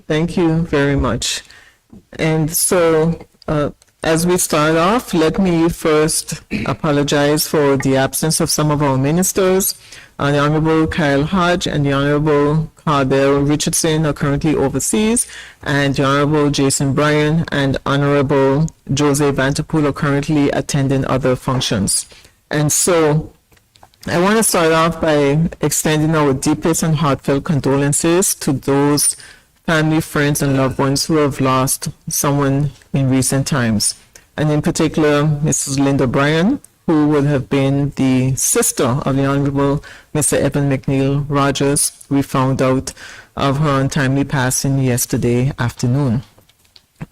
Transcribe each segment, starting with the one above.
Thank you very much. And so, as we start off, let me first apologize for the absence of some of our ministers. The Honorable Kyle Hodge and the Honorable Cardell Richardson are currently overseas, and the Honorable Jason Bryan and Honorable Jose Vanterpool are currently attending other functions. And so, I want to start off by extending our deepest and heartfelt condolences to those family, friends, and loved ones who have lost someone in recent times. And in particular, Mrs. Linda Bryan, who would have been the sister of the Honorable Mr. Evan McNeil Rogers. We found out of her untimely passing yesterday afternoon.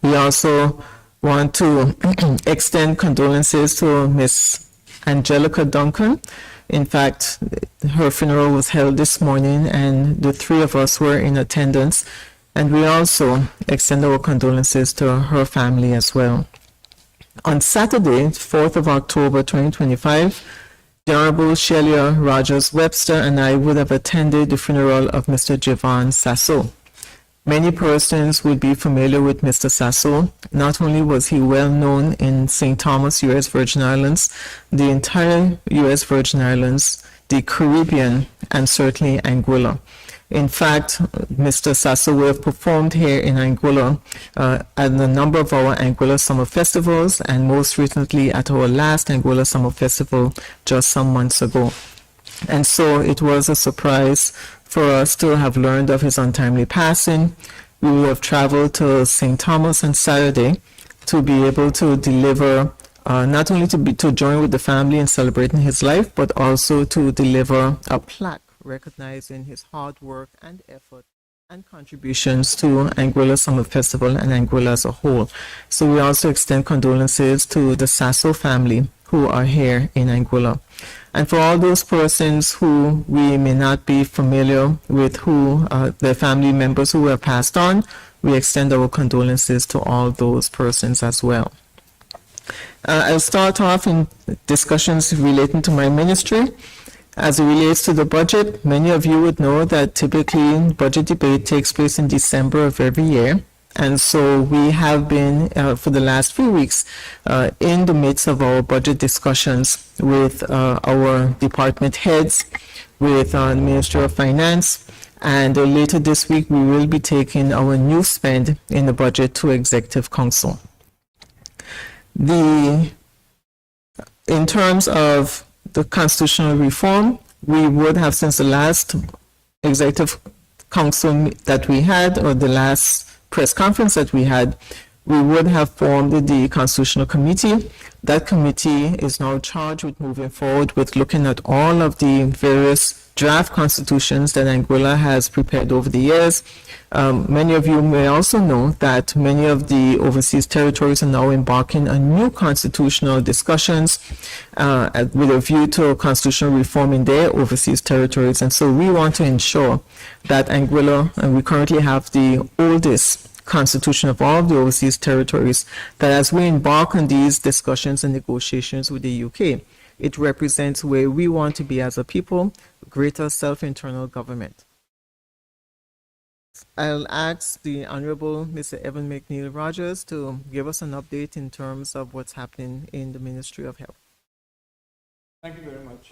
We also want to extend condolences to Miss Angelica Duncan. In fact, her funeral was held this morning, and the three of us were in attendance. And we also extend our condolences to her family as well. On Saturday, 4th of October, 2025, the Honorable Shelia Rogers Webster and I would have attended the funeral of Mr. Javon Sasso. Many persons would be familiar with Mr. Sasso. Not only was he well known in St. Thomas, U.S. Virgin Islands, the entire U.S. Virgin Islands, the Caribbean, and certainly Anguilla. In fact, Mr. Sasso would have performed here in Anguilla at a number of our Anguilla Summer Festivals, and most recently at our last Anguilla Summer Festival just some months ago. And so it was a surprise for us to have learned of his untimely passing. We would have traveled to St. Thomas on Saturday to be able to deliver, not only to join with the family in celebrating his life, but also to deliver a plaque recognizing his hard work and effort and contributions to Anguilla Summer Festival and Anguilla as a whole. So we also extend condolences to the Sasso family who are here in Anguilla. And for all those persons who we may not be familiar with, who their family members who have passed on, we extend our condolences to all those persons as well. I'll start off in discussions relating to my ministry. As it relates to the budget, many of you would know that typically budget debate takes place in December of every year. And so we have been, for the last few weeks, in the midst of our budget discussions with our department heads, with the Ministry of Finance, and later this week we will be taking our new spend in the budget to Executive Council. In terms of the constitutional reform, we would have, since the last Executive Council that we had, or the last press conference that we had, we would have formed the Constitutional Committee. That committee is now charged with moving forward with looking at all of the various draft constitutions that Anguilla has prepared over the years. Many of you may also know that many of the overseas territories are now embarking on new constitutional discussions with a view to constitutional reform in their overseas territories. And so we want to ensure that Anguilla, and we currently have the oldest constitution of all of the overseas territories, that as we embark on these discussions and negotiations with the UK, it represents where we want to be as a people, greater self-internal government. I'll ask the Honorable Mr. Evan McNeil Rogers to give us an update in terms of what's happening in the Ministry of Health. Thank you very much.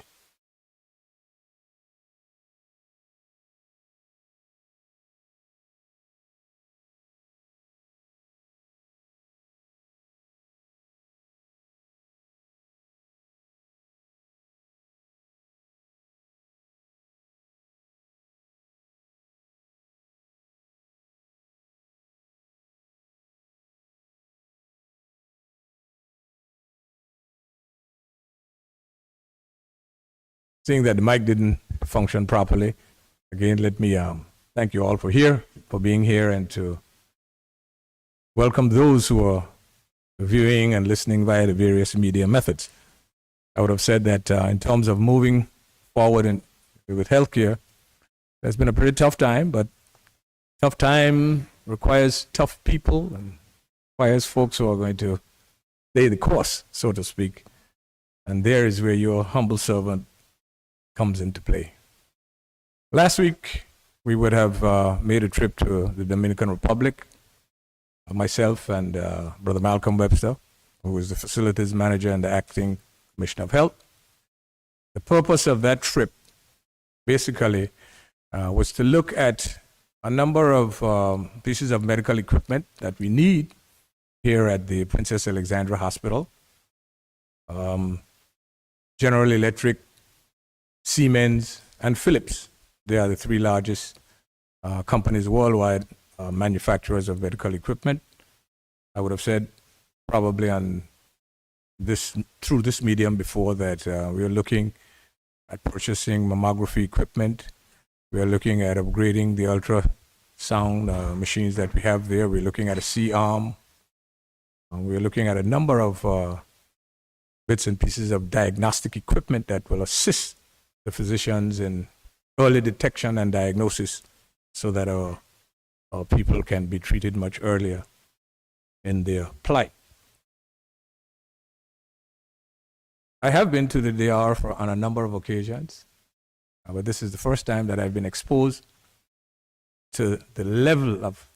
Seeing that the mic didn't function properly, again, let me thank you all for being here, and to welcome those who are viewing and listening via the various media methods. I would have said that in terms of moving forward with healthcare, it's been a pretty tough time, but tough time requires tough people and requires folks who are going to stay the course, so to speak. And there is where your humble servant comes into play. Last week, we would have made a trip to the Dominican Republic, myself and Brother Malcolm Webster, who is the facilities manager and the acting commissioner of health. The purpose of that trip basically was to look at a number of pieces of medical equipment that we need here at the Princess Alexandra Hospital. General Electric, Siemens, and Philips. They are the three largest companies worldwide, manufacturers of medical equipment. I would have said probably on this, through this medium before, that we are looking at purchasing mammography equipment. We are looking at upgrading the ultrasound machines that we have there. We're looking at a C-arm. We're looking at a number of bits and pieces of diagnostic equipment that will assist the physicians in early detection and diagnosis so that our people can be treated much earlier in their plight. I have been to the DR on a number of occasions, but this is the first time that I've been exposed to the level of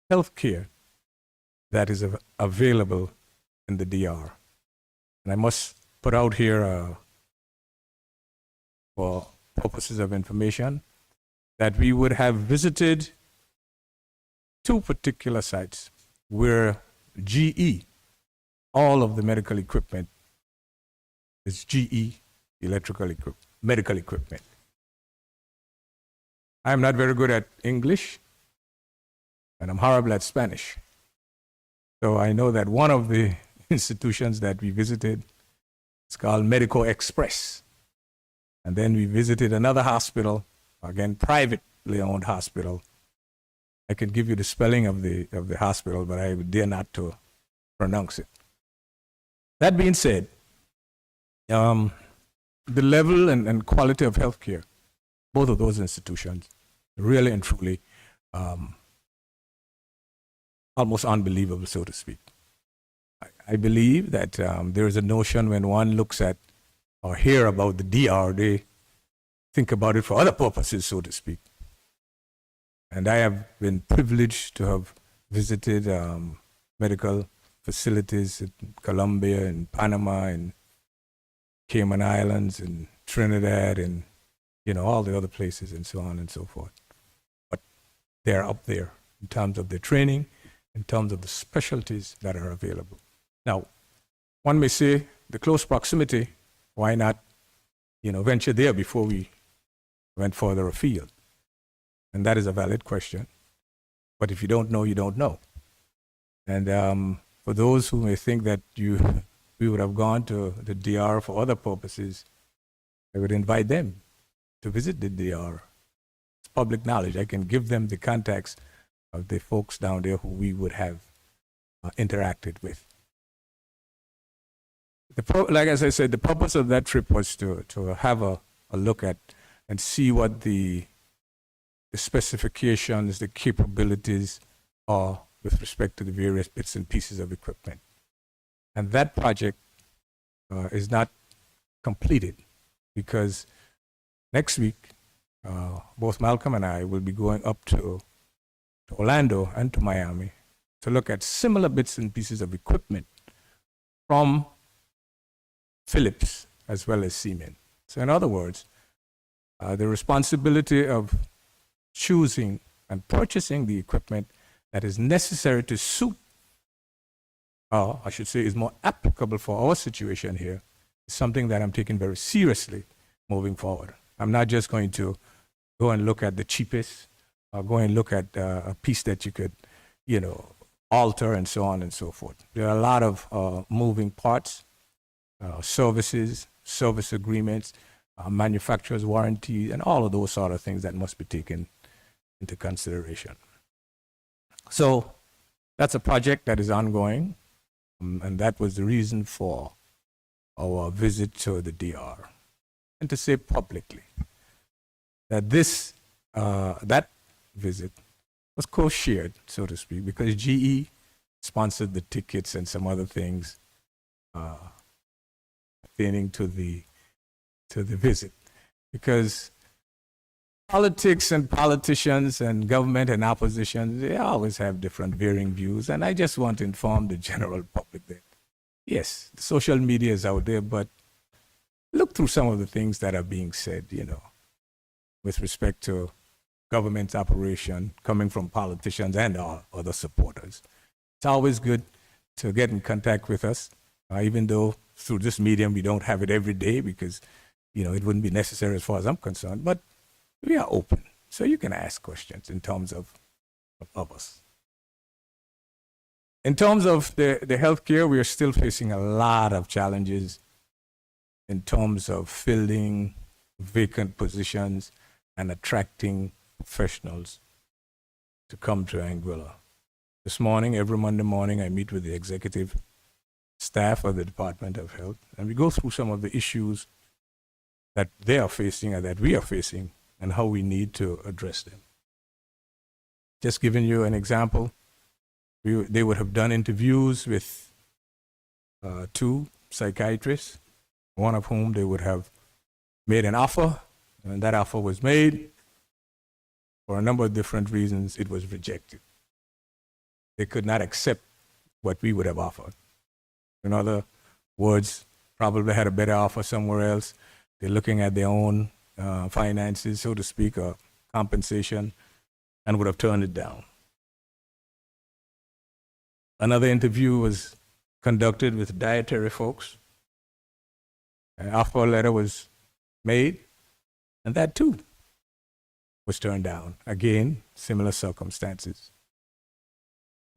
health care that is available in the DR. And I must put out here, for purposes of information, that we would have visited two particular sites where GE, all of the medical equipment is GE medical equipment. I'm not very good at English, and I'm horrible at Spanish. So I know that one of the institutions that we visited is called Medico Express. And then we visited another hospital, again, privately owned hospital. I can give you the spelling of the hospital, but I dare not to pronounce it. That being said, the level and quality of healthcare, both of those institutions, really and truly almost unbelievable, so to speak. I believe that there is a notion when one looks at or hear about the DR, they think about it for other purposes, so to speak. And I have been privileged to have visited medical facilities in Colombia, in Panama, in Cayman Islands, in Trinidad, and all the other places, and so on and so forth. But they're up there in terms of their training, in terms of the specialties that are available. Now, one may say the close proximity, why not, venture there before we went further afield? And that is a valid question. But if you don't know, you don't know. And for those who may think that we would have gone to the DR for other purposes, I would invite them to visit the DR. It's public knowledge. I can give them the contacts of the folks down there who we would have interacted with. Like as I said, the purpose of that trip was to have a look at and see what the specifications, the capabilities are with respect to the various bits and pieces of equipment. And that project is not completed because next week, both Malcolm and I will be going up to Orlando and to Miami to look at similar bits and pieces of equipment from Philips as well as Siemens. So in other words, the responsibility of choosing and purchasing the equipment that is necessary to suit, or I should say is more applicable for our situation here, is something that I'm taking very seriously moving forward. I'm not just going to go and look at the cheapest, or go and look at a piece that you could, alter and so on and so forth. There are a lot of moving parts, services, service agreements, manufacturer's warranty, and all of those sort of things that must be taken into consideration. So that's a project that is ongoing, and that was the reason for our visit to the DR. And to say publicly that that visit was co-shared, so to speak, because GE sponsored the tickets and some other things pertaining to the visit. Because politics and politicians and government and opposition, they always have different varying views. And I just want to inform the general public that, yes, social media is out there, but look through some of the things that are being said, with respect to government operation coming from politicians and our other supporters. It's always good to get in contact with us, even though through this medium we don't have it every day because, it wouldn't be necessary as far as I'm concerned. But we are open, so you can ask questions in terms of us. In terms of the healthcare, we are still facing a lot of challenges in terms of filling vacant positions and attracting professionals to come to Anguilla. This morning, every Monday morning, I meet with the executive staff of the Department of Health, and we go through some of the issues that they are facing and that we are facing and how we need to address them. Just giving you an example, they would have done interviews with 2 psychiatrists, one of whom they would have made an offer, and that offer was made. For a number of different reasons, it was rejected. They could not accept what we would have offered. In other words, probably had a better offer somewhere else. They're looking at their own finances, so to speak, or compensation, and would have turned it down. Another interview was conducted with dietary folks. An offer letter was made, and that too was turned down. Again, similar circumstances.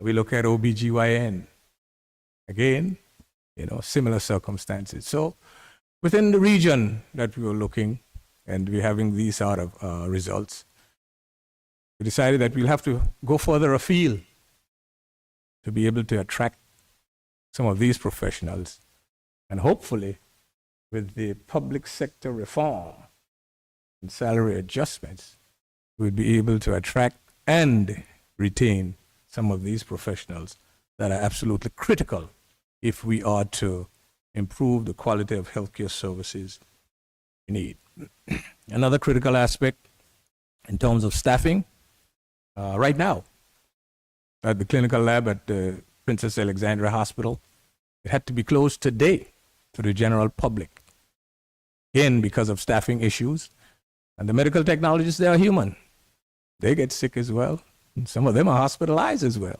We look at OBGYN. Again, similar circumstances. So within the region that we were looking, and we're having these sort of results, we decided that we'll have to go further afield to be able to attract some of these professionals. And hopefully, with the public sector reform and salary adjustments, we'll be able to attract and retain some of these professionals that are absolutely critical if we are to improve the quality of healthcare services we need. Another critical aspect in terms of staffing, right now, at the clinical lab at the Princess Alexandra Hospital, it had to be closed today to the general public. Again, because of staffing issues. And the medical technologists, they are human. They get sick as well. And some of them are hospitalized as well.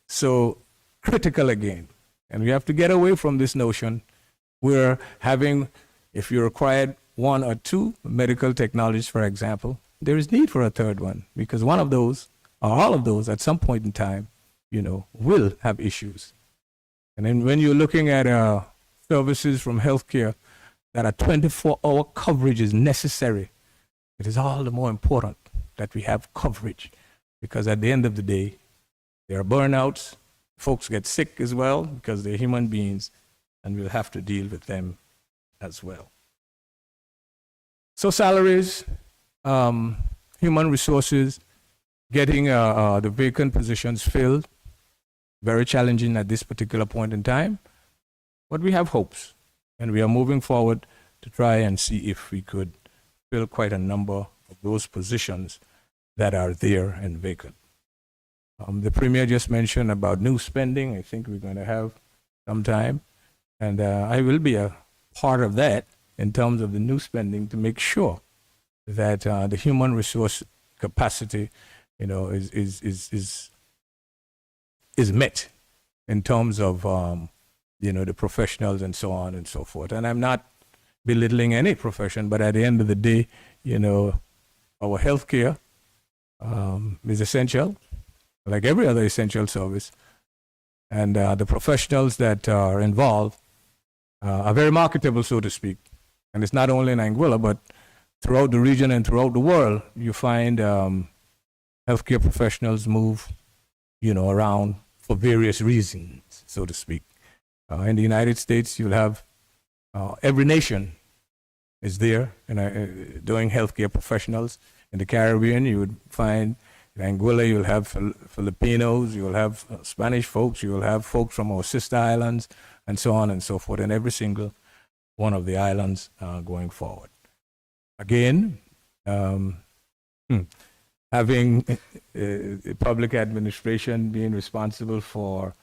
So critical again. And we have to get away from this notion. We're having, if you required 1 or 2 medical technologists, for example, there is need for a third one because one of those or all of those at some point in time, will have issues. And then when you're looking at services from healthcare that a 24-hour coverage is necessary, it is all the more important that we have coverage because at the end of the day, there are burnouts, folks get sick as well because they're human beings and we'll have to deal with them as well. So salaries, human resources, getting the vacant positions filled, very challenging at this particular point in time, but we have hopes and we are moving forward to try and see if we could fill quite a number of those positions that are there and vacant. The Premier just mentioned about new spending. I think we're going to have some time, and I will be a part of that in terms of the new spending to make sure that the human resource capacity, is met in terms of the professionals and so on and so forth. And I'm not belittling any profession, but at the end of the day, our healthcare is essential, like every other essential service. And the professionals that are involved are very marketable, so to speak. And it's not only in Anguilla, but throughout the region and throughout the world, you find healthcare professionals move, around for various reasons, so to speak. In the United States, you'll have every nation is there doing healthcare professionals. In the Caribbean, you would find in Anguilla, you'll have Filipinos, you'll have Spanish folks, you'll have folks from our sister islands, and so on and so forth, and every single one of the islands going forward. Again, Um, hmm, having public administration being responsible for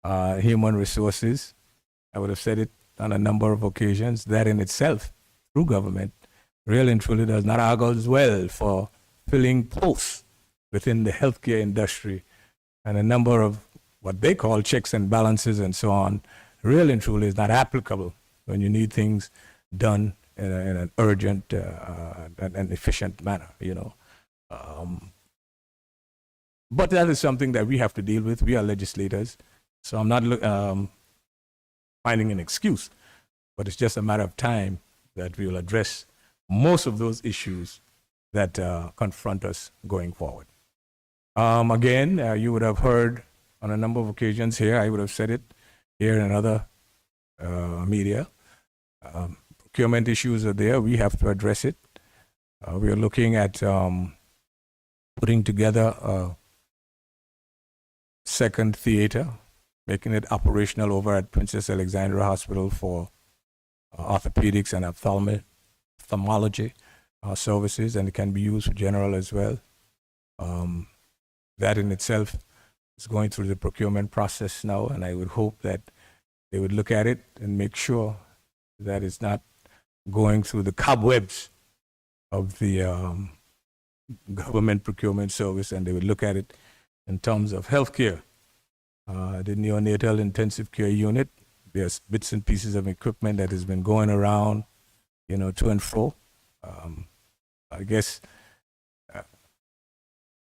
human resources, I would have said it on a number of occasions, that in itself, through government, really and truly does not augur well for filling posts within the healthcare industry, and a number of what they call checks and balances and so on, really and truly is not applicable when you need things done in an urgent and efficient manner, you know. But that is something that we have to deal with. We are legislators, so I'm not finding an excuse, but it's just a matter of time that we will address most of those issues that confront us going forward. Again, you would have heard on a number of occasions here, I would have said it here and other media. Procurement issues are there. We have to address it. We are looking at putting together a second theater, making it operational over at Princess Alexandra Hospital for orthopedics and ophthalmology services, and it can be used for general as well. That in itself is going through the procurement process now, and I would hope that they would look at it and make sure that it's not going through the cobwebs of the government procurement service, and they would look at it in terms of healthcare. The neonatal intensive care unit, there's bits and pieces of equipment that has been going around, you know, to and fro. I guess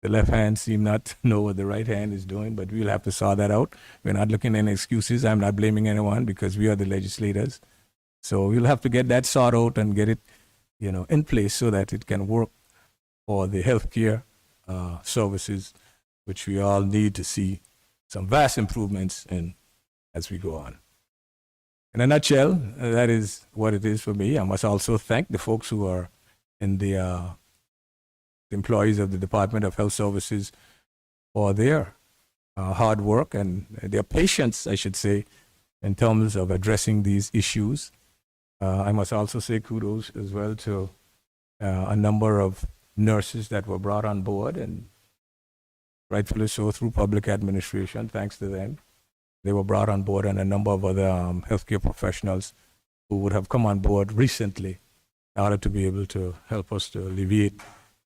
the left hand seem not to know what the right hand is doing, but we'll have to sort that out. We're not looking at any excuses. I'm not blaming anyone because we are the legislators. So we'll have to get that sorted out and get it, you know, in place so that it can work for the healthcare services, which we all need to see some vast improvements in as we go on. In a nutshell, that is what it is for me. I must also thank the folks who are in the employees of the Department of Health Services for their hard work and their patience, I should say, in terms of addressing these issues. I must also say kudos as well to a number of nurses that were brought on board, and rightfully so through public administration, thanks to them. They were brought on board, and a number of other healthcare professionals who would have come on board recently in order to be able to help us to alleviate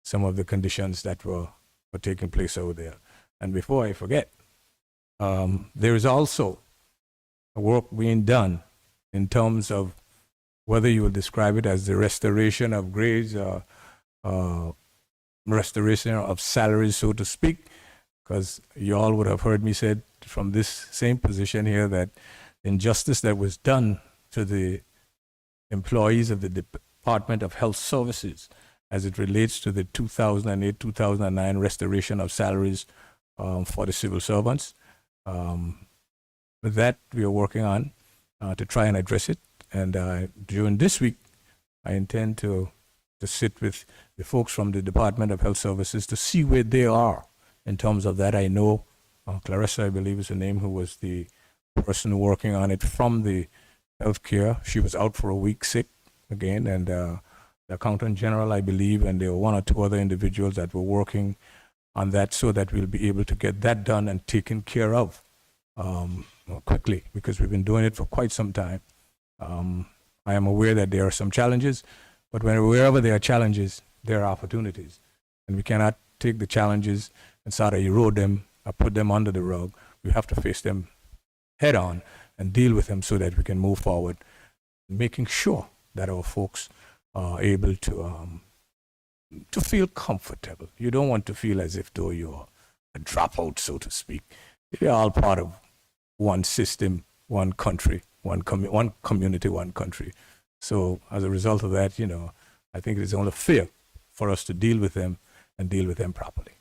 some of the conditions that were taking place over there. And before I forget, there is also a work being done in terms of whether you will describe it as the restoration of grades or restoration of salaries, so to speak, because you all would have heard me said from this same position here that injustice that was done to the employees of the Department of Health Services as it relates to the 2008-2009 restoration of salaries for the civil servants. That we are working on to try and address it. And during this week, I intend to sit with the folks from the Department of Health Services to see where they are in terms of that. I know Clarissa, I believe is the name, who was the person working on it from the healthcare. She was out for a week sick again, and the accountant general, I believe, and there were one or two other individuals that were working on that so that we'll be able to get that done and taken care of quickly, because we've been doing it for quite some time. I am aware that there are some challenges, but wherever there are challenges, there are opportunities. And we cannot take the challenges and sort of erode them or put them under the rug. We have to face them head on and deal with them so that we can move forward, making sure that our folks are able to feel comfortable. You don't want to feel as if though you're a dropout, so to speak. You're all part of one system, one country, one community, one country. So as a result of that, you know, I think it is only fair for us to deal with them and deal with them properly.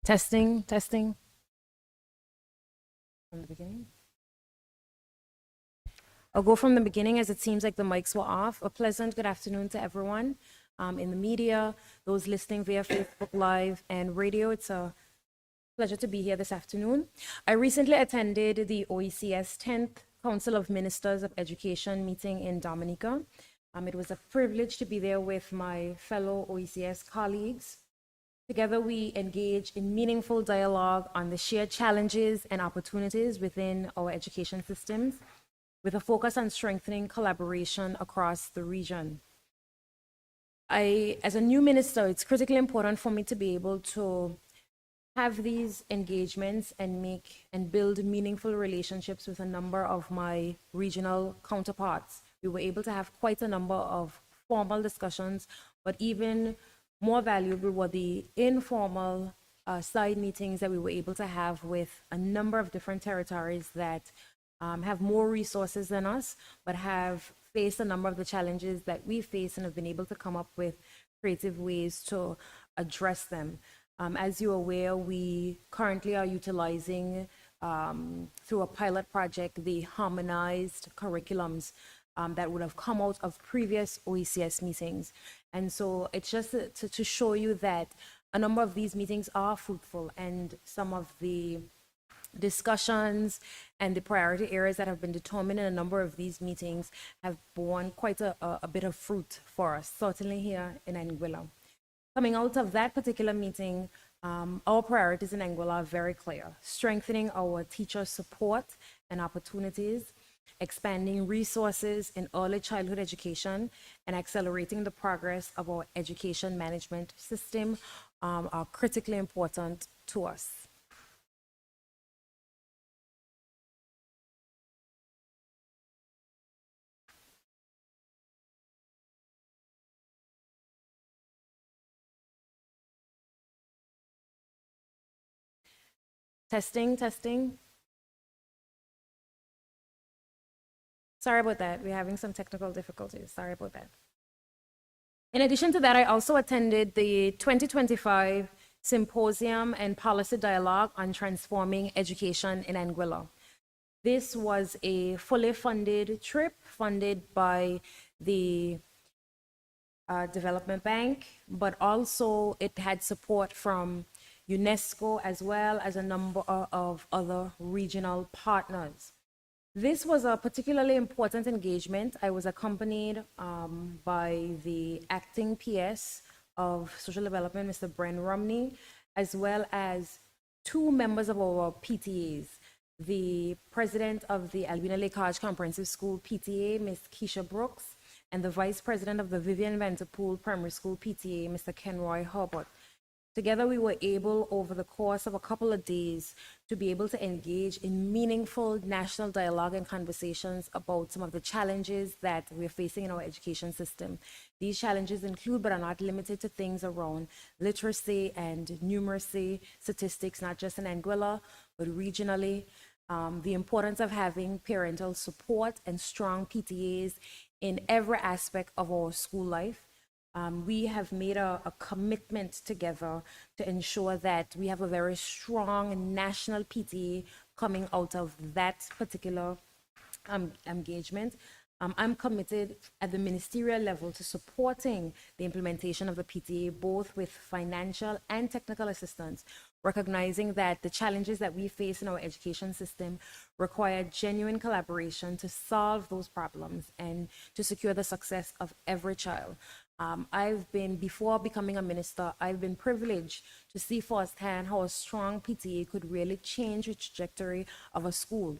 Testing, testing. From the beginning. I'll go from the beginning as it seems like the mics were off. A pleasant good afternoon to everyone in the media, those listening via Facebook Live and radio. It's a pleasure to be here this afternoon. I recently attended the OECS 10th Council of Ministers of Education meeting in Dominica. It was a privilege to be there with my fellow OECS colleagues. Together, we engage in meaningful dialogue on the shared challenges and opportunities within our education systems, with a focus on strengthening collaboration across the region. As a new minister, it's critically important for me to be able to have these engagements and make and build meaningful relationships with a number of my regional counterparts. We were able to have quite a number of formal discussions, but even more valuable were the informal side meetings that we were able to have with a number of different territories that have more resources than us, but have faced a number of the challenges that we face and have been able to come up with creative ways to address them. As you're aware, we currently are utilizing through a pilot project the harmonized curriculums that would have come out of previous OECS meetings. And so it's just to show you that a number of these meetings are fruitful, and some of the discussions and the priority areas that have been determined in a number of these meetings have borne quite a bit of fruit for us, certainly here in Anguilla. Coming out of that particular meeting, our priorities in Anguilla are very clear: strengthening our teacher support and opportunities, expanding resources in early childhood education, and accelerating the progress of our education management system are critically important to us. Testing, testing. Sorry about that. We're having some technical difficulties. Sorry about that. In addition to that, I also attended the 2025 Symposium and Policy Dialogue on Transforming Education in Anguilla. This was a fully funded trip funded by the Development Bank, but also it had support from UNESCO as well as a number of other regional partners. This was a particularly important engagement. I was accompanied by the acting PS of Social Development, Mr. Bren Romney, as well as two members of our PTAs. The president of the Albina Lake College Comprehensive School PTA, Ms. Keisha Brooks, and the vice president of the Vivian Vanderpool Primary School PTA, Mr. Kenroy Herbert. Together, we were able, over the course of a couple of days, to be able to engage in meaningful national dialogue and conversations about some of the challenges that we're facing in our education system. These challenges include, but are not limited to, things around literacy and numeracy statistics, not just in Anguilla, but regionally. The importance of having parental support and strong PTAs in every aspect of our school life. We have made a commitment together to ensure that we have a very strong national PTA coming out of that particular engagement. I'm committed at the ministerial level to supporting the implementation of the PTA, both with financial and technical assistance, recognizing that the challenges that we face in our education system require genuine collaboration to solve those problems and to secure the success of every child. Before becoming a minister, I've been privileged to see firsthand how a strong PTA could really change the trajectory of a school,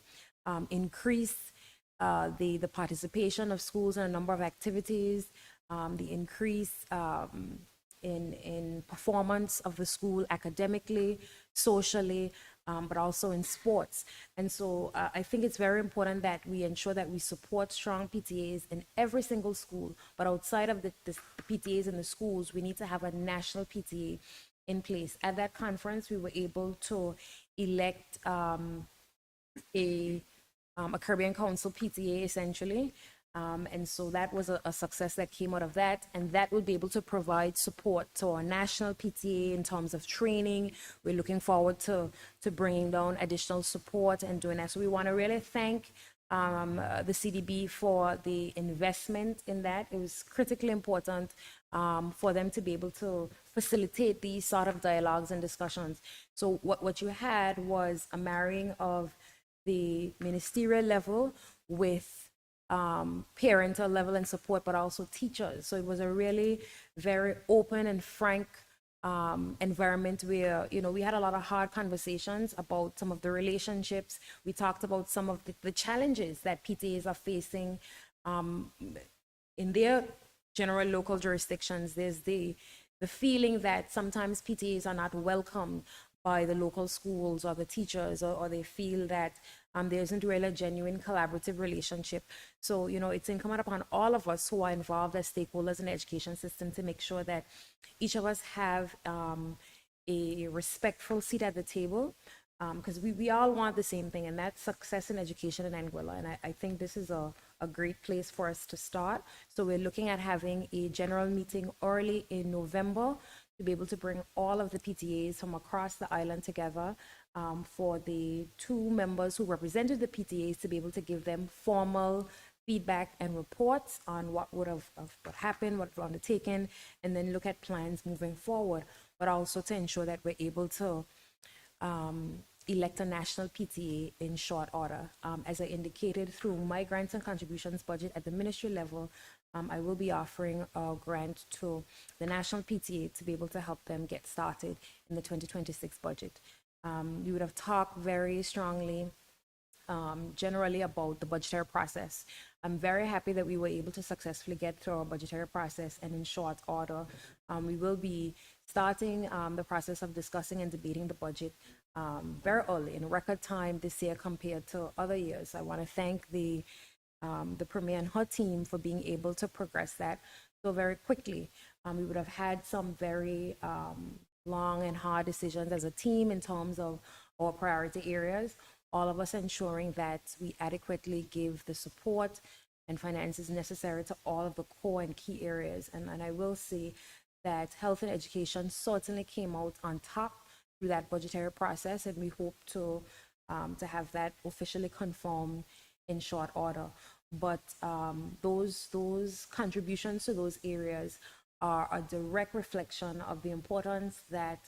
increase the participation of schools in a number of activities, the increase in performance of the school academically, socially, but also in sports. And so I think it's very important that we ensure that we support strong PTAs in every single school, but outside of the PTAs in the schools, we need to have a national PTA in place. At that conference, we were able to elect a Caribbean Council PTA, essentially, And so that was a success that came out of that, and that will be able to provide support to our national PTA in terms of training. We're looking forward to bringing down additional support and doing that. So we want to really thank the CDB for the investment in that. It was critically important for them to be able to facilitate these sort of dialogues and discussions. So what you had was a marrying of the ministerial level with parental level and support, but also teachers. So it was a really very open and frank environment where, you know, we had a lot of hard conversations about some of the relationships. We talked about some of the challenges that PTAs are facing in their general local jurisdictions. There's the feeling that sometimes PTAs are not welcome by the local schools or the teachers, or they feel that there isn't really a genuine collaborative relationship. So, you know, it's incumbent upon all of us who are involved as stakeholders in the education system to make sure that each of us have a respectful seat at the table, because we all want the same thing, and that's success in education in Anguilla. And I think this is a great place for us to start. So we're looking at having a general meeting early in November to be able to bring all of the PTAs from across the island together, for the two members who represented the PTAs to be able to give them formal feedback and reports on what would have what happened, what was undertaken, and then look at plans moving forward, but also to ensure that we're able to elect a national PTA in short order. As I indicated, through my grants and contributions budget at the ministry level, I will be offering a grant to the national PTA to be able to help them get started in the 2026 budget. We would have talked very strongly generally about the budgetary process. I'm very happy that we were able to successfully get through our budgetary process, and in short order, we will be starting the process of discussing and debating the budget very early, in record time this year compared to other years. I want to thank the Premier and her team for being able to progress that so very quickly. We would have had some very long and hard decisions as a team in terms of our priority areas, all of us ensuring that we adequately give the support and finances necessary to all of the core and key areas. And I will say that health and education certainly came out on top through that budgetary process, and we hope to have that officially confirmed in short order. But those contributions to those areas are a direct reflection of the importance that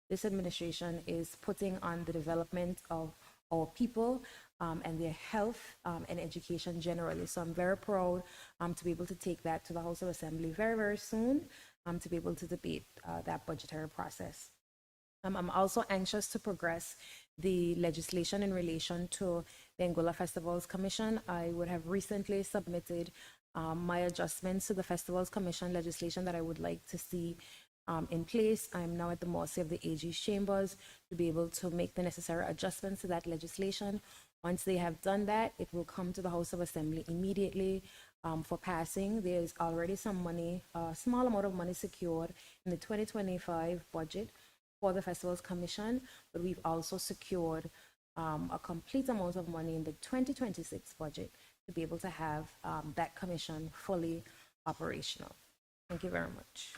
this administration is putting on the development of our people and their health and education generally. So I'm very proud to be able to take that to the House of Assembly very, very soon, to be able to debate that budgetary process. I'm also anxious to progress the legislation in relation to the Anguilla Festivals Commission. I would have recently submitted my adjustments to the Festivals Commission legislation that I would like to see in place. I'm now at the mercy of the AG's chambers to be able to make the necessary adjustments to that legislation. Once they have done that, it will come to the House of Assembly immediately for passing. There's already some money, a small amount of money secured in the 2025 budget for the Festivals Commission, but we've also secured a complete amount of money in the 2026 budget to be able to have that commission fully operational. Thank you very much.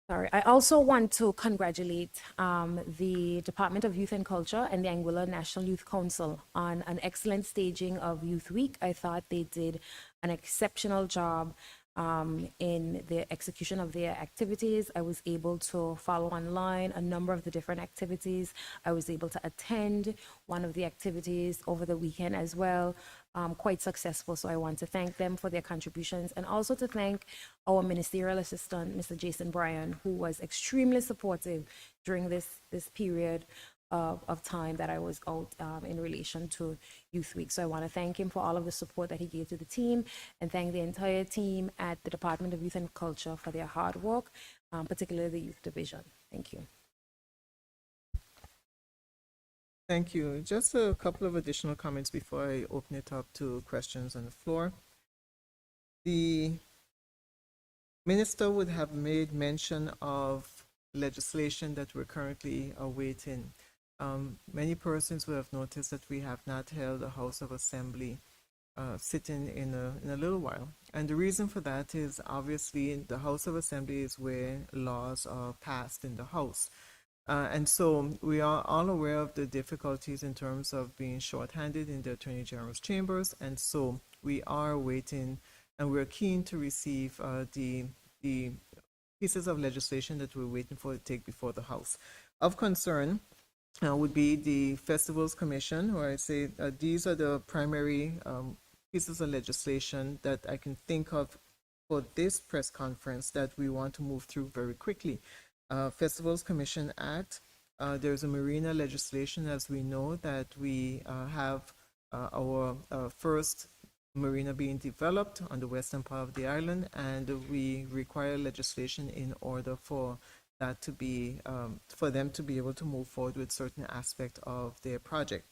Sorry, I also want to congratulate the Department of Youth and Culture and the Anguilla National Youth Council on an excellent staging of Youth Week. I thought they did an exceptional job in the execution of their activities. I was able to follow online a number of the different activities. I was able to attend one of the activities over the weekend as well, quite successful. So I want to thank them for their contributions, and also to thank our ministerial assistant, Mr. Jason Bryan, who was extremely supportive during this period of time that I was out in relation to Youth Week. So I want to thank him for all of the support that he gave to the team, and thank the entire team at the Department of Youth and Culture for their hard work, particularly the Youth Division. Thank you. Thank you. Just a couple of additional comments before I open it up to questions on the floor. The minister would have made mention of legislation that we're currently awaiting. Many persons will have noticed that we have not held a House of Assembly sitting in a little while. And the reason for that is obviously the House of Assembly is where laws are passed in the House. And so we are all aware of the difficulties in terms of being shorthanded in the Attorney General's chambers. And so we are waiting and we're keen to receive the pieces of legislation that we're waiting for to take before the House. Of concern would be the Festivals Commission, where I say these are the primary pieces of legislation that I can think of for this press conference that we want to move through very quickly. Festivals Commission Act, there's a marina legislation, as we know, that we have our first marina being developed on the western part of the island, and we require legislation in order for that to be, for them to be able to move forward with certain aspect of their project.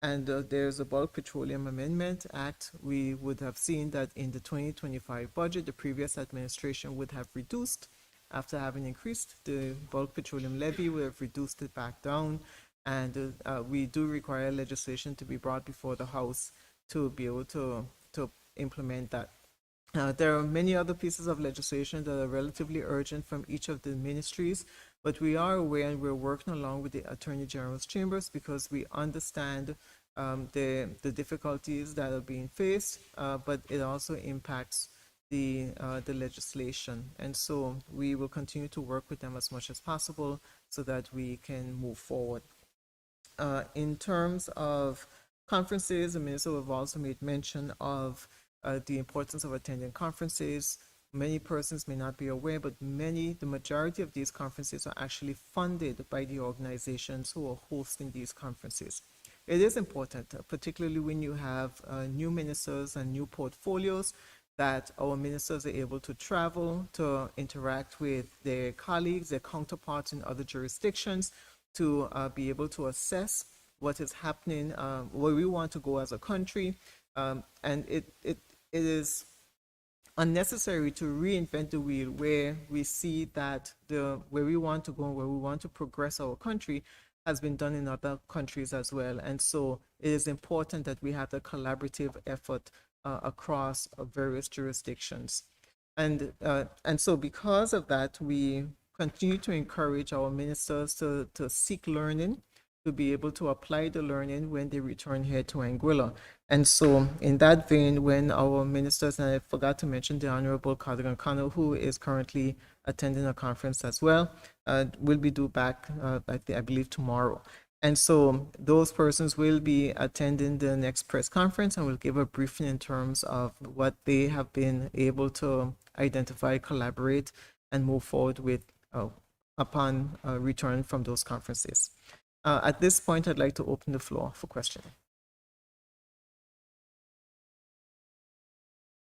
And there's a Bulk Petroleum Amendment Act. We would have seen that in the 2025 budget, the previous administration would have reduced, after having increased the bulk petroleum levy, we have reduced it back down. And we do require legislation to be brought before the House to be able to implement that. There are many other pieces of legislation that are relatively urgent from each of the ministries, but we are aware and we're working along with the Attorney General's chambers because we understand the difficulties that are being faced, but it also impacts the legislation. And so we will continue to work with them as much as possible so that we can move forward. In terms of conferences, the minister have also made mention of the importance of attending conferences. Many persons may not be aware, but the majority of these conferences are actually funded by the organizations who are hosting these conferences. It is important, particularly when you have new ministers and new portfolios, that our ministers are able to travel, to interact with their colleagues, their counterparts in other jurisdictions, to be able to assess what is happening, where we want to go as a country. And it is unnecessary to reinvent the wheel where we see that where we want to go and where we want to progress our country has been done in other countries as well. And so it is important that we have a collaborative effort across various jurisdictions. And so because of that, we continue to encourage our ministers to seek learning, to be able to apply the learning when they return here to Anguilla. And so in that vein, when our ministers, and I forgot to mention the Honorable Cardigan Connell, who is currently attending a conference as well, will be due back, I believe, tomorrow. And so those persons will be attending the next press conference and will give a briefing in terms of what they have been able to identify, collaborate, and move forward with upon return from those conferences. At this point, I'd like to open the floor for questioning.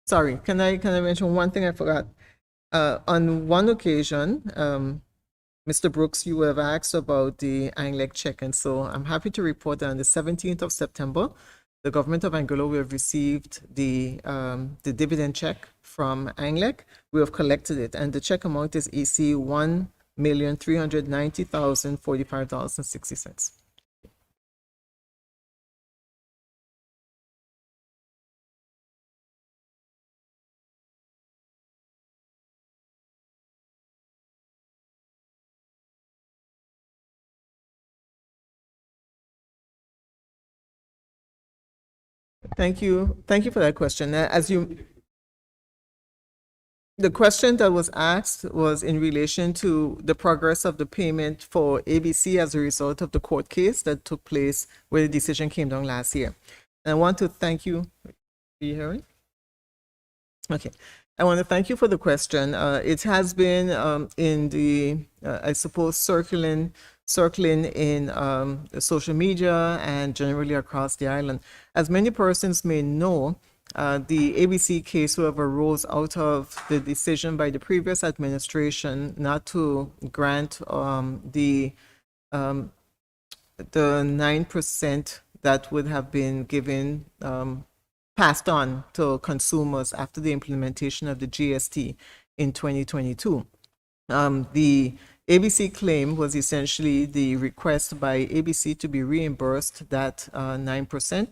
Sorry, can I mention one thing I forgot? On one occasion, Mr. Brooks, you have asked about the ANGLEC check, and so I'm happy to report that on the 17th of September, the government of Angola will have received the dividend check from ANGLEC. We have collected it, and the check amount is EC $1,390,045.60. Thank you for that question. The question that was asked was in relation to the progress of the payment for ABC as a result of the court case that took place where the decision came down last year. And I want to thank you. Are you hearing? Okay. I want to thank you for the question. It has been in the, I suppose, circling in social media and generally across the island. As many persons may know, the ABC case, however, arose out of the decision by the previous administration not to grant the 9% that would have been given, passed on to consumers after the implementation of the GST in 2022. The ABC claim was essentially the request by ABC to be reimbursed that 9%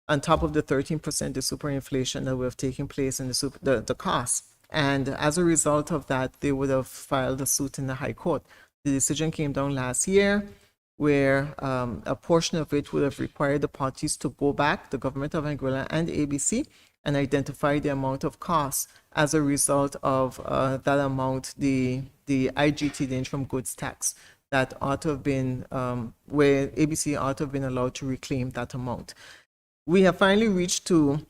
on top of the 13% the superinflation that would have taken place in the cost. And as a result of that, they would have filed a suit in the High Court. The decision came down last year, where a portion of it would have required the parties to go back, the government of Anguilla and ABC, and identify the amount of costs as a result of that amount, the IGT, the interim goods tax, that ought to have been, where ABC ought to have been allowed to reclaim that amount. We have finally reached to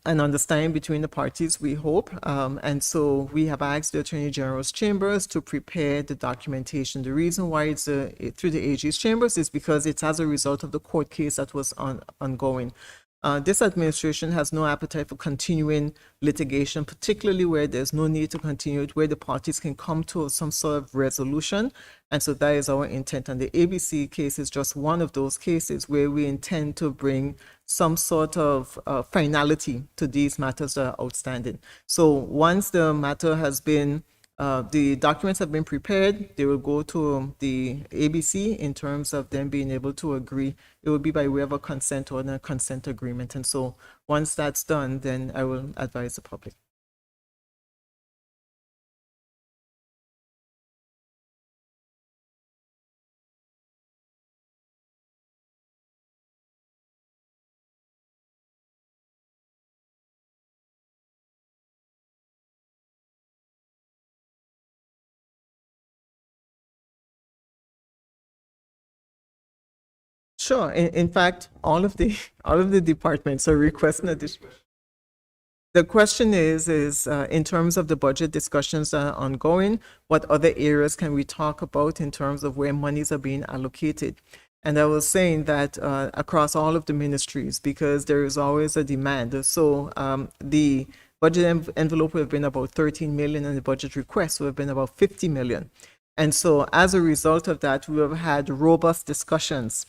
an understanding between the parties, we hope. And so we have asked the Attorney General's chambers to prepare the documentation. The reason why it's through the AG's chambers is because it's as a result of the court case that was ongoing. This administration has no appetite for continuing litigation, particularly where there's no need to continue it, where the parties can come to some sort of resolution. And so that is our intent. And the ABC case is just one of those cases where we intend to bring some sort of finality to these matters that are outstanding. So once the matter has been the documents have been prepared, they will go to the ABC in terms of them being able to agree. It will be by way of a consent or a consent agreement. And so once that's done, then I will advise the public. Sure. In fact, all of the departments are requesting additional. The question is in terms of the budget discussions that are ongoing, what other areas can we talk about in terms of where monies are being allocated? And I was saying that across all of the ministries, because there is always a demand. So the budget envelope would have been about 13 million, and the budget request would have been about 50 million. And so as a result of that, we have had robust discussions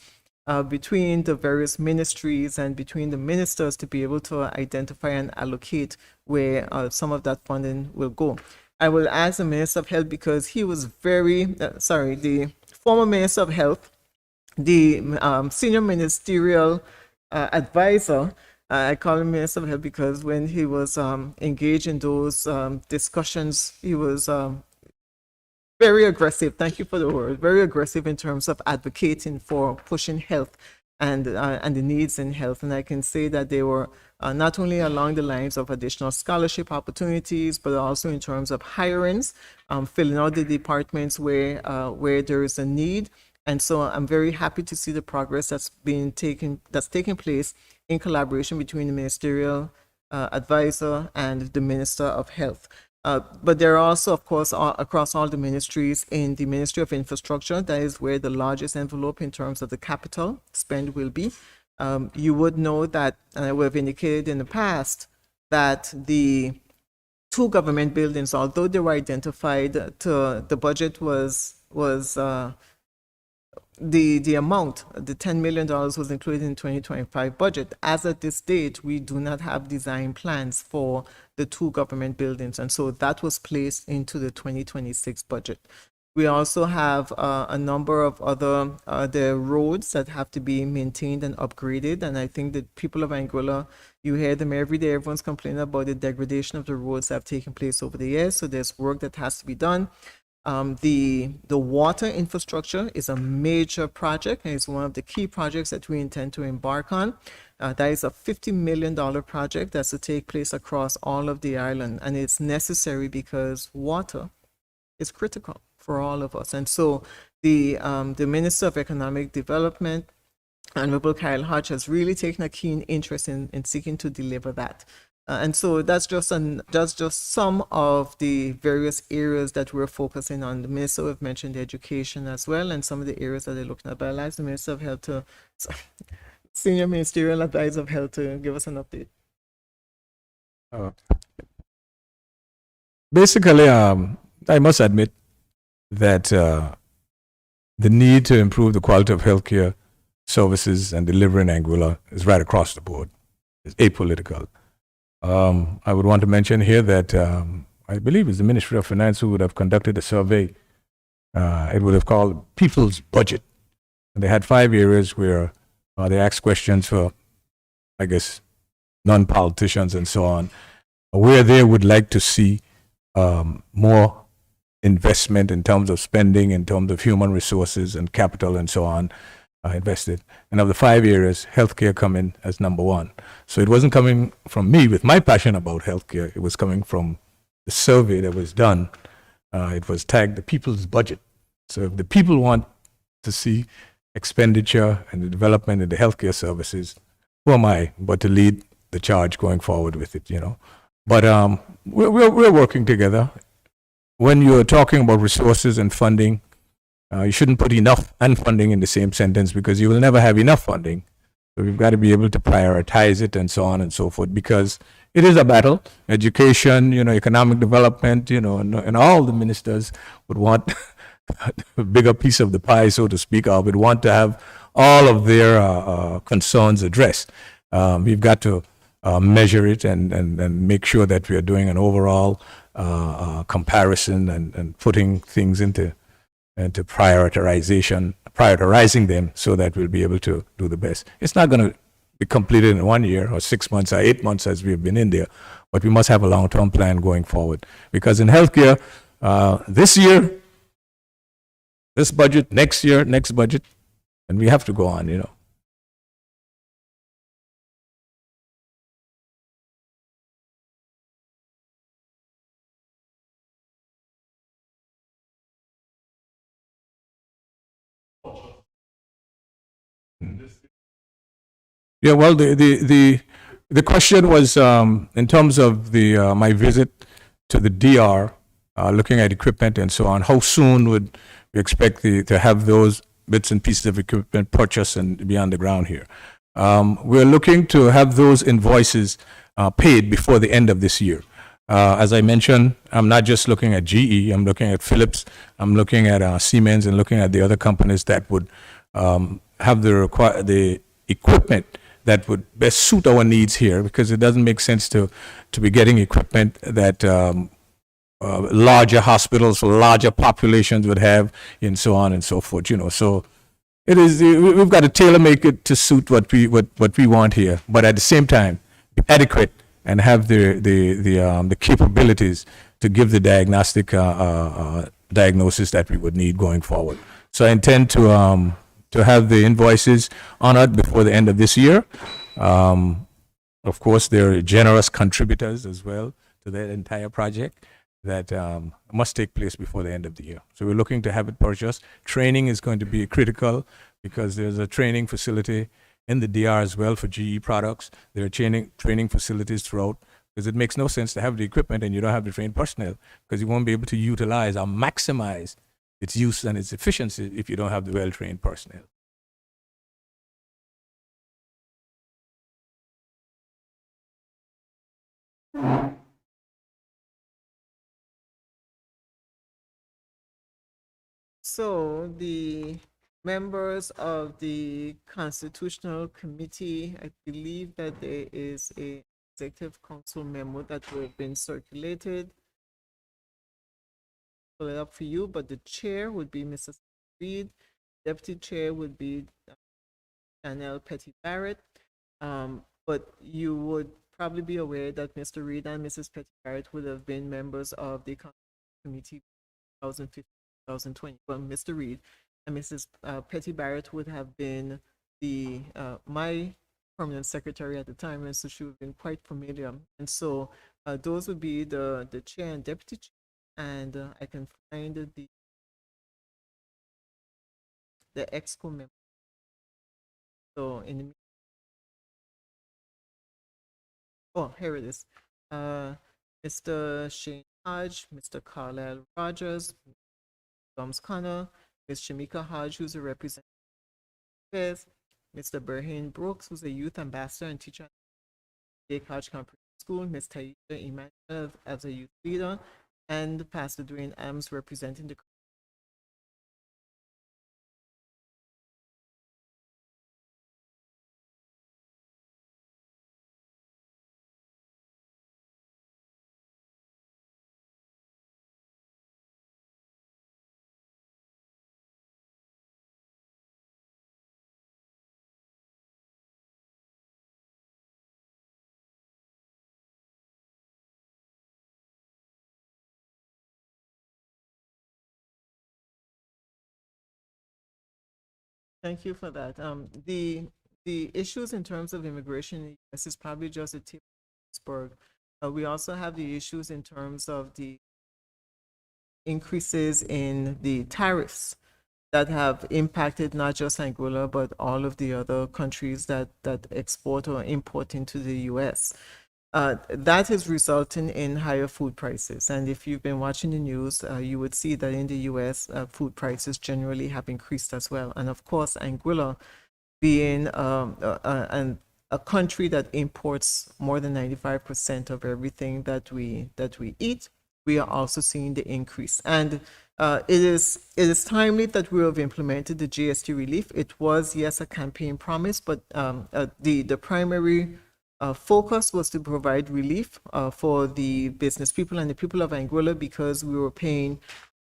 between the various ministries and between the ministers to be able to identify and allocate where some of that funding will go. I will ask the Minister of Health, because he was the former Minister of Health, the senior ministerial advisor. I call him Minister of Health because when he was engaged in those discussions, he was very aggressive. Thank you for the word. Very aggressive in terms of advocating for pushing health and the needs in health. And I can say that they were not only along the lines of additional scholarship opportunities, but also in terms of hirings, filling out the departments where there is a need. And so I'm very happy to see the progress that's taking place in collaboration between the ministerial advisor and the Minister of Health. But there are also, of course, across all the ministries, in the Ministry of Infrastructure, that is where the largest envelope in terms of the capital spend will be. You would know that, and I would have indicated in the past, that the two government buildings, although they were identified, the budget was the amount, the $10 million was included in the 2025 budget. As at this date, we do not have design plans for the two government buildings. And so that was placed into the 2026 budget. We also have a number of other the roads that have to be maintained and upgraded. And I think that people of Anguilla, you hear them every day. Everyone's complaining about the degradation of the roads that have taken place over the years. So there's work that has to be done. The water infrastructure is a major project, and it's one of the key projects that we intend to embark on. That is a $50 million project that's to take place across all of the island, and it's necessary because water is critical for all of us. And so the Minister of Economic Development, Honorable Kyle Hodge, has really taken a keen interest in seeking to deliver that. And so that's just some of the various areas that we're focusing on. The Minister have mentioned education as well, and some of the areas that they're looking at. But I'll ask the Minister of Health Senior Ministerial Advisor of Health to give us an update. Basically, I must admit that the need to improve the quality of healthcare services and delivery in Anguilla is right across the board. It's apolitical. I would want to mention here that I believe it's the Ministry of Finance who would have conducted a survey It would have called People's Budget. And they had 5 areas where they asked questions for, I guess, non-politicians and so on, where they would like to see more investment in terms of spending, in terms of human resources and capital and so on invested. And of the 5 areas, healthcare come in as number one. So it wasn't coming from me with my passion about healthcare. It was coming from the survey that was done. It was tagged the people's budget. So if the people want to see expenditure and the development in the healthcare services, who am I but to lead the charge going forward with it, you know? But we're working together. When you're talking about resources and funding, you shouldn't put enough and funding in the same sentence because you will never have enough funding. So we've got to be able to prioritize it and so on and so forth because it is a battle. Education, you know, economic development, you know, and all the ministers would want a bigger piece of the pie, so to speak, or would want to have all of their concerns addressed. We've got to measure it and make sure that we are doing an overall comparison and putting things into prioritizing them so that we'll be able to do the best. It's not going to be completed in 1 year or 6 months or 8 months as we've been in there, but we must have a long-term plan going forward. Because in healthcare, this year, this budget, next year, next budget, and we have to go on, you know. Yeah, well, the question was in terms of the my visit to the DR, looking at equipment and so on. How soon would we expect to have those bits and pieces of equipment purchased and be on the ground here? We're looking to have those invoices paid before the end of this year. As I mentioned, I'm not just looking at GE. I'm looking at Philips. I'm looking at Siemens and looking at the other companies that would have the equipment that would best suit our needs here, because it doesn't make sense to be getting equipment that larger hospitals or larger populations would have, and so on and so forth. You know, so it is. We've got to tailor make it to suit what we want here, but at the same time, be adequate and have the capabilities to give the diagnostic diagnosis that we would need going forward. So I intend to have the invoices honored before the end of this year. Of course, there are generous contributors as well to that entire project that must take place before the end of the year. So we're looking to have it purchased. Training is going to be critical because there's a training facility in the DR as well for GE products. There are training facilities throughout, because it makes no sense to have the equipment and you don't have the trained personnel, because you won't be able to utilize or maximize its use and its efficiency if you don't have the well-trained personnel. So the members of the Constitutional Committee, I believe that there is a Executive Council memo that will have been circulated. Pull it up for you, but the chair would be Mrs. Reed. Deputy chair would be Chanel Petty Barrett. But you would probably be aware that Mr. Reed and Mrs. Petty Barrett would have been members of the committee 2015, 2020. Well, Mr. Reed and Mrs. Petty Barrett would have been the my permanent secretary at the time, and so she would have been quite familiar. And so those would be the chair and deputy chair, and I can find the exco member. So in the here it is. Mr. Shane Hodge, Mr. Carlisle Rogers, Thomas Connor, Ms. Shamika Hodge, who's a representative, Mr. Berhane Brooks, who's a youth ambassador and teacher at Lake Hodge Comprehensive School, Ms. Taisha Emmanuel as a youth leader, and Pastor Dwayne Adams representing the Thank you for that. The issues in terms of immigration in the U.S. is probably just a tip of the iceberg. We also have the issues in terms of the increases in the tariffs that have impacted not just Angola, but all of the other countries that export or import into the US. That is resulting in higher food prices. And if you've been watching the news, you would see that in the US, food prices generally have increased as well. And of course, Anguilla being a country that imports more than 95% of everything that we eat, we are also seeing the increase. And it is timely that we have implemented the GST relief. It was, yes, a campaign promise, but the primary focus was to provide relief for the business people and the people of Anguilla, because we were paying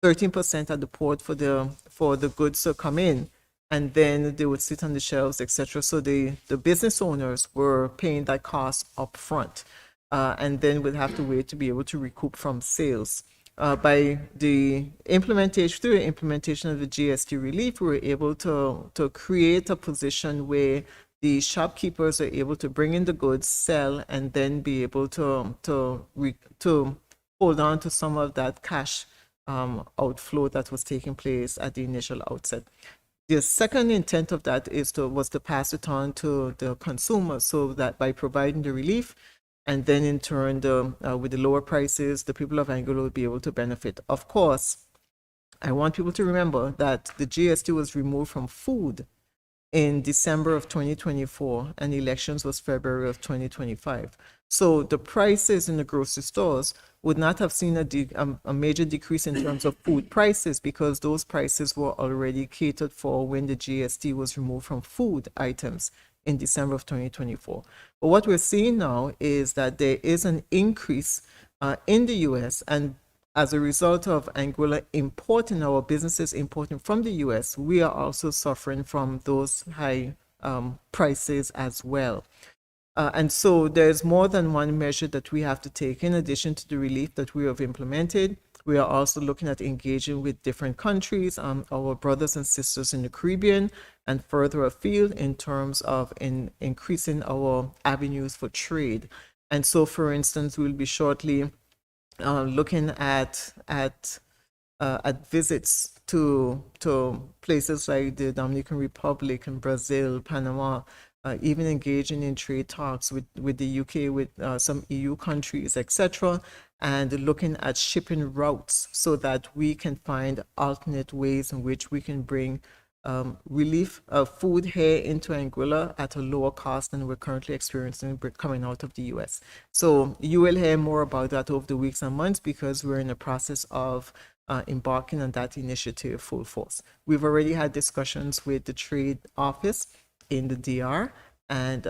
13% at the port for the goods to come in, and then they would sit on the shelves, etc. So the business owners were paying that cost up front, and then would have to wait to be able to recoup from sales. By the implementation, through the implementation of the GST relief, we were able to create a position where the shopkeepers are able to bring in the goods, sell, and then be able to hold on to some of that cash outflow that was taking place at the initial outset. The second intent of that was to pass it on to the consumer, so that by providing the relief, and then in turn, with the lower prices, the people of Angola will be able to benefit. Of course, I want people to remember that the GST was removed from food in December of 2024, and elections was February of 2025. So the prices in the grocery stores would not have seen a major decrease in terms of food prices, because those prices were already catered for when the GST was removed from food items in December of 2024. But what we're seeing now is that there is an increase in the US, and as a result of Anguilla importing, our businesses importing from the US, we are also suffering from those high prices as well. And so there's more than one measure that we have to take. In addition to the relief that we have implemented, we are also looking at engaging with different countries, our brothers and sisters in the Caribbean and further afield, in terms of increasing our avenues for trade. And so, for instance, we'll be shortly looking at visits to places like the Dominican Republic and Brazil, Panama, even engaging in trade talks with the UK, with some EU countries, etc., and looking at shipping routes so that we can find alternate ways in which we can bring relief of food here into Anguilla at a lower cost than we're currently experiencing coming out of the US. So you will hear more about that over the weeks and months, because we're in the process of embarking on that initiative full force. We've already had discussions with the trade office in the DR, and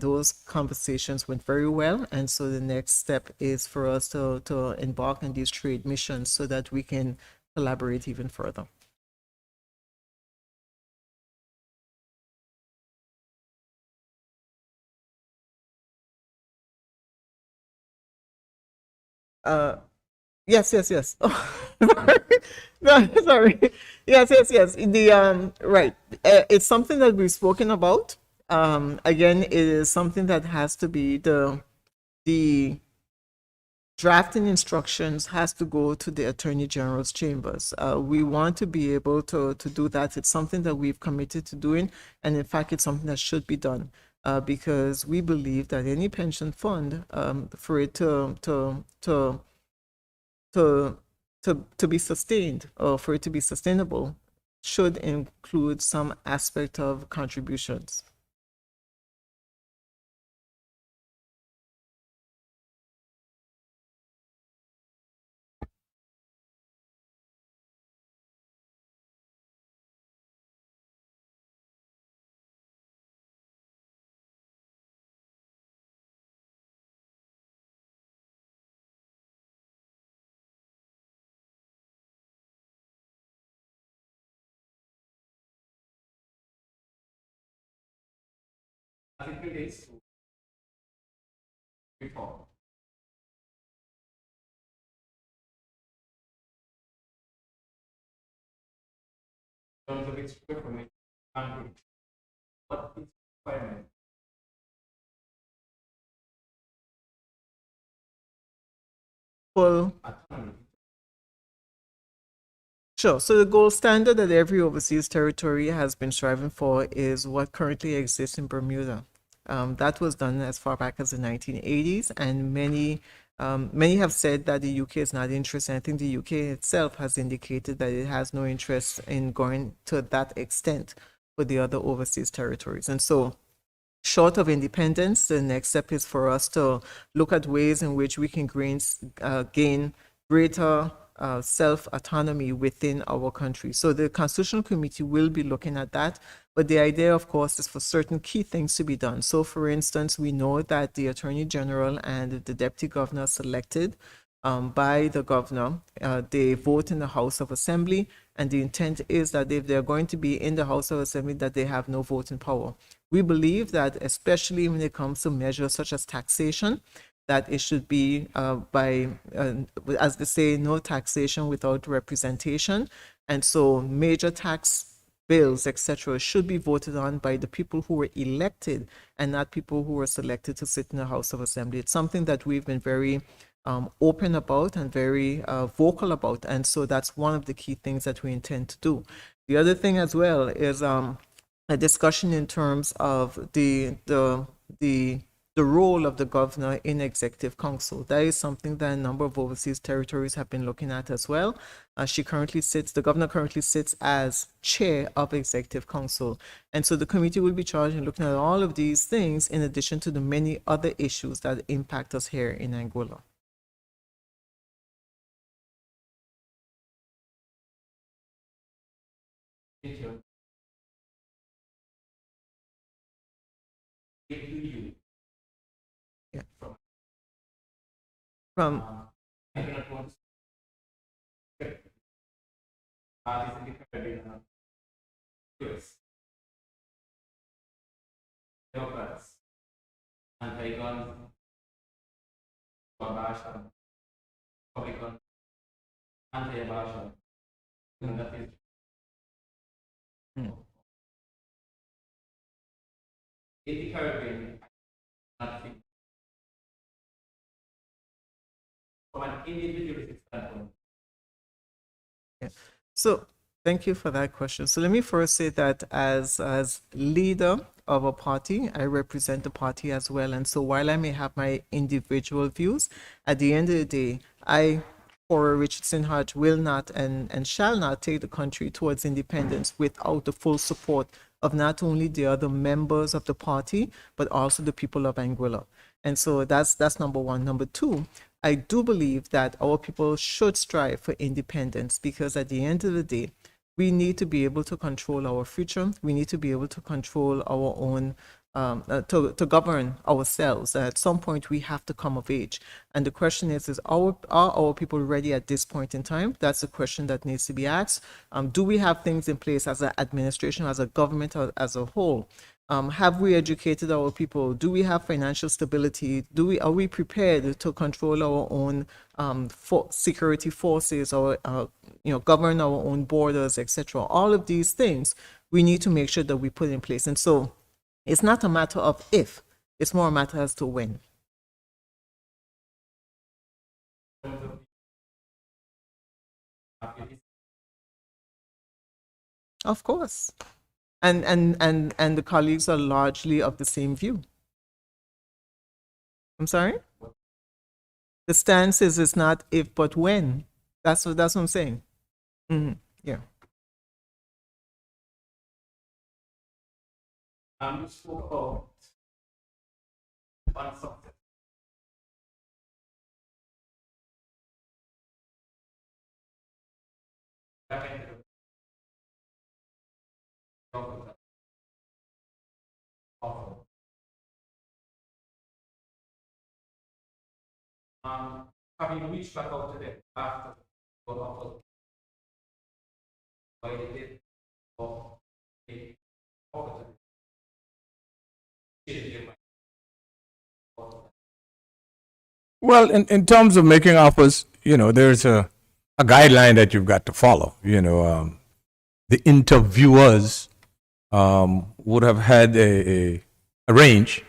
those conversations went very well. And so the next step is for us to embark on these trade missions so that we can collaborate even further. Yes, yes, yes. Oh, no, sorry. Yes, yes, yes. Right. It's something that we've spoken about. Again, it is something that has to be the drafting instructions has to go to the Attorney General's chambers. We want to be able to do that. It's something that we've committed to doing, and in fact, it's something that should be done, because we believe that any pension fund, for it to be sustained, or for it to be sustainable, should include some aspect of contributions. Full. Sure. So the gold standard that every overseas territory has been striving for is what currently exists in Bermuda. That was done as far back as the 1980s, and many have said that the UK is not interested. I think the UK itself has indicated that it has no interest in going to that extent for the other overseas territories. And so, short of independence, the next step is for us to look at ways in which we can gain greater self-autonomy within our country. So the Constitutional Committee will be looking at that. But the idea, of course, is for certain key things to be done. So, for instance, we know that the Attorney General and the Deputy Governor selected by the governor, they vote in the House of Assembly, and the intent is that if they're going to be in the House of Assembly, that they have no voting power. We believe that, especially when it comes to measures such as taxation, that it should be as they say, no taxation without representation. And so major tax bills, etc., should be voted on by the people who were elected and not people who were selected to sit in the House of Assembly. It's something that we've been very open about and very vocal about. And so that's one of the key things that we intend to do. The other thing as well is a discussion in terms of the role of the governor in executive council. That is something that a number of overseas territories have been looking at as well. The governor currently sits as chair of executive council. And so the committee will be charged in looking at all of these things in addition to the many other issues that impact us here in Anguilla. Yeah. From Yeah. So thank you for that question. So let me first say that as leader of a party, I represent the party as well. And so while I may have my individual views, at the end of the day, I, Cora Richardson Hart, will not and shall not take the country towards independence without the full support of not only the other members of the party, but also the people of Anguilla. And so that's number one. Number two, I do believe that our people should strive for independence, because at the end of the day, we need to be able to control our future. We need to be able to control our own, to govern ourselves. At some point, we have to come of age. And the question is are our people ready at this point in time? That's a question that needs to be asked. Do we have things in place as an administration, as a government, or as a whole? Have we educated our people? Do we have financial stability? Are we prepared to control our own security forces, or govern our own borders, etc.? All of these things we need to make sure that we put in place. And so it's not a matter of if; it's more a matter as to when. Of course. And the colleagues are largely of the same view. I'm sorry? The stance is it's not if but when. That's what I'm saying. Yeah. Having reached back out to them after Well, in terms of making offers, there's a guideline that you've got to follow. The interviewers would have had a range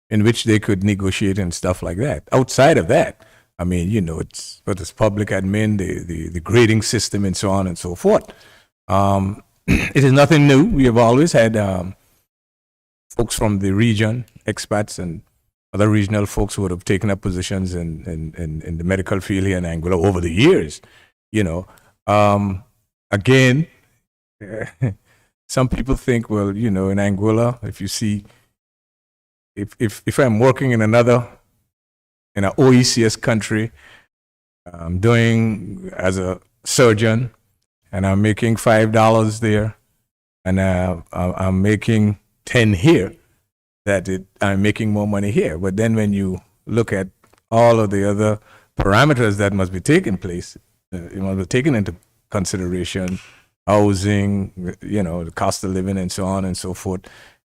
in which they could negotiate and stuff like that. Outside of that, I mean, it's what is public admin, the grading system, and so on and so forth. It is nothing new. We have always had folks from the region, expats, and other regional folks who would have taken up positions in the medical field here in Anguilla over the years. Again, some people think, well, in Anguilla, if you see, if I'm working in an OECS country, I'm doing as a surgeon, and I'm making $5 there, and I'm making 10 here, I'm making more money here. But then when you look at all of the other parameters that must be taking place, it must be taken into consideration, housing, the cost of living, and so on and so forth,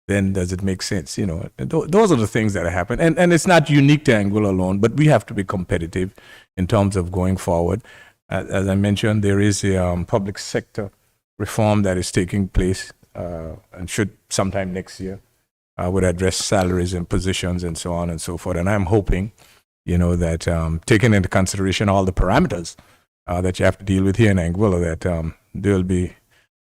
then does it make sense? Those are the things that happen. And it's not unique to Anguilla alone, but we have to be competitive in terms of going forward. As I mentioned, there is a public sector reform that is taking place and should sometime next year would address salaries and positions and so on and so forth. And I'm hoping, that taking into consideration all the parameters that you have to deal with here in Anguilla, that there'll be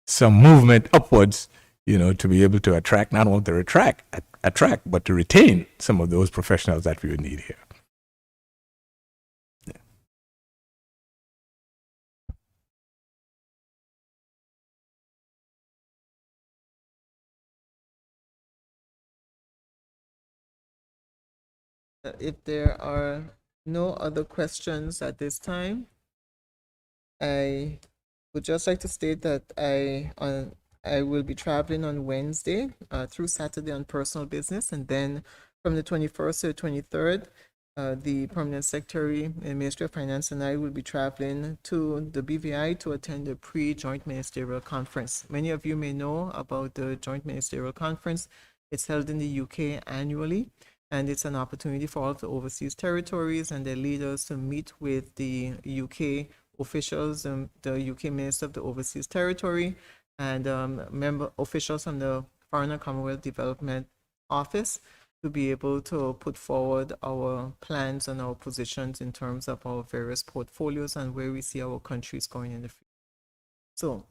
some movement upwards, to be able to attract, not only to attract, but to retain some of those professionals that we would need here. If there are no other questions at this time, I would just like to state that I will be traveling on Wednesday through Saturday on personal business, and then from the 21st to the 23rd, the Permanent Secretary and Ministry of Finance and I will be traveling to the BVI to attend the pre-joint ministerial conference. Many of you may know about the joint ministerial conference. It's held in the UK annually, and it's an opportunity for all of the overseas territories and their leaders to meet with the UK officials, the UK Minister of the Overseas Territory, and member officials from the Foreign and Commonwealth Development Office, to be able to put forward our plans and our positions in terms of our various portfolios and where we see our countries going in the future. So,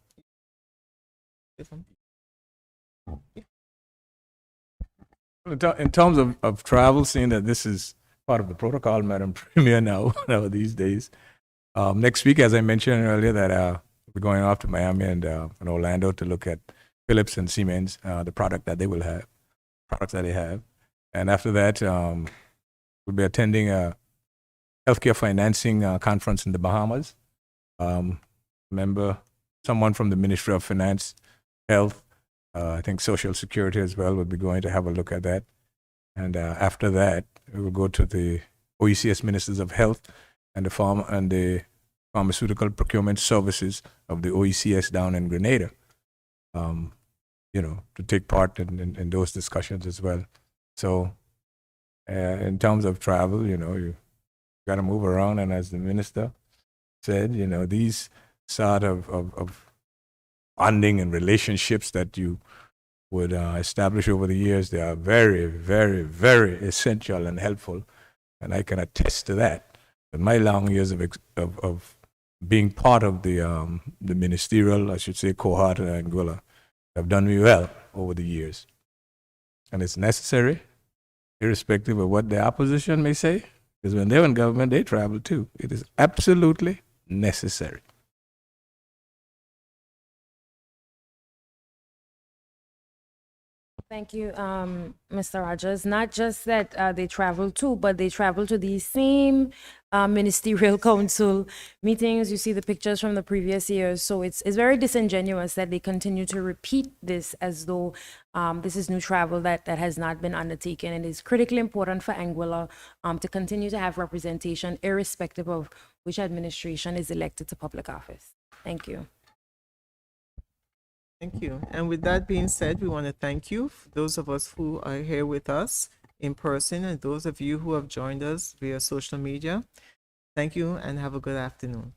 in terms of travel, seeing that this is part of the protocol, Madam Premier, now these days. Next week, as I mentioned earlier, that we're going off to Miami and Orlando to look at Philips and Siemens, the products that they have. And after that, we'll be attending a healthcare financing conference in the Bahamas. Remember, someone from the Ministry of Finance, Health, I think Social Security as well, will be going to have a look at that. And after that, we will go to the OECS Ministers of Health and the Pharmaceutical Procurement Services of the OECS down in Grenada, to take part in those discussions as well. So in terms of travel, you got to move around. And as the minister said, these sort of bonding and relationships that you would establish over the years, they are very, very, very essential and helpful. And I can attest to that. In my long years of being part of the ministerial, I should say, cohort in Anguilla, have done me well over the years. And it's necessary, irrespective of what the opposition may say, because when they're in government, they travel too. It is absolutely necessary. Thank you, Mr. Rogers. Not just that they travel too, but they travel to these same ministerial council meetings. You see the pictures from the previous years. So it's very disingenuous that they continue to repeat this as though this is new travel that has not been undertaken. It is critically important for Anguilla to continue to have representation, irrespective of which administration is elected to public office. Thank you. thank you. And with that being said, we want to thank you, those of us who are here with us in person, and those of you who have joined us via social media. Thank you and have a good afternoon.